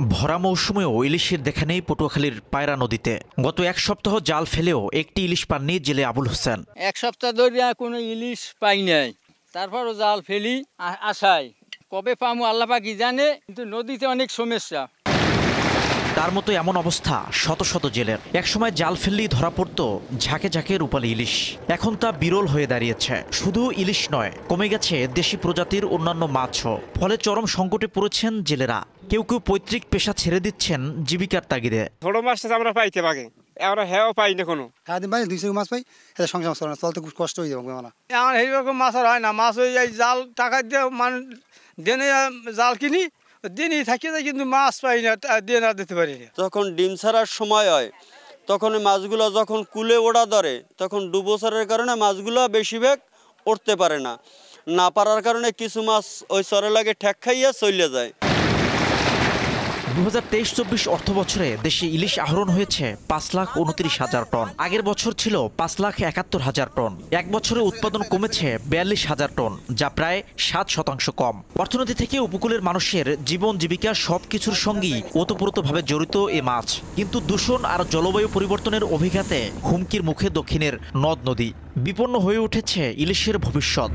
ভরা মৌসুমেও ইলিশের দেখা নেই পটুয়াখালীর পায়রা নদীতে। গত এক সপ্তাহ জাল ফেলেও একটি ইলিশ পাননি জেলে আবুল হোসেন। এক সপ্তাহ ধরে কোনো ইলিশ পাই নাই, তারপরও জাল ফেলি আশায় কবে পামু আল্লাহ পাকি জানে, কিন্তু নদীতে অনেক সমস্যা। তার মতো এমন অবস্থা শত শত জেলের। একসময় জাল ফেললেই ধরা পড়তো ঝাঁকে ঝাঁকে রূপালী ইলিশ, এখন তা বিরল হয়ে দাঁড়িয়েছে। শুধু ইলিশ নয়, কমে গেছে দেশি প্রজাতির অন্যান্য মাছও। ফলে চরম সংকটে পড়েছেন জেলেরা। কেউ কেউ পৈতৃক পেশা ছেড়ে দিচ্ছেন জীবিকার তাগিদে। ছোট মাছটা আমরা পাইতে পারি, আমরা হ্যাঁ পাই না কোনো। সারাদিন পাই 200 মাছ পাই, এটা সংসার চলে না, চলতে খুব কষ্ট হয়ে যাবে। এখন এইরকম মাছ আর হয় না। মাছ ওই জাল টাকা দিয়ে মানুষ দিনে জাল কিনি, দিনই থাকি যায়, কিন্তু মাছ পাই না, দিয়ে না দিতে পারি না। যখন ডিম ছাড়ার সময় হয় তখন মাছগুলো যখন কুলে ওড়া ধরে, তখন ডুবোচরের কারণে মাছগুলো বেশিরভাগ উঠতে পারে না, না পারার কারণে কিছু মাছ ওই চরে লাগে ঠেক খাইয়া চলে যায়। 2023-24 অর্থ বছরে দেশে ইলিশ আহরণ হয়েছে 5,29,000 টন। আগের বছর ছিল 5,71,000 টন। এক বছরে উৎপাদন কমেছে 42,000 টন, যা প্রায় 7% কম। অর্থনীতি থেকে উপকূলের মানুষের জীবন জীবিকা সবকিছুর সঙ্গেই ওতপ্রোতভাবে জড়িত এ মাছ। কিন্তু দূষণ আর জলবায়ু পরিবর্তনের অভিঘাতে হুমকির মুখে দক্ষিণের নদ নদী। বিপন্ন হয়ে উঠেছে ইলিশের ভবিষ্যৎ।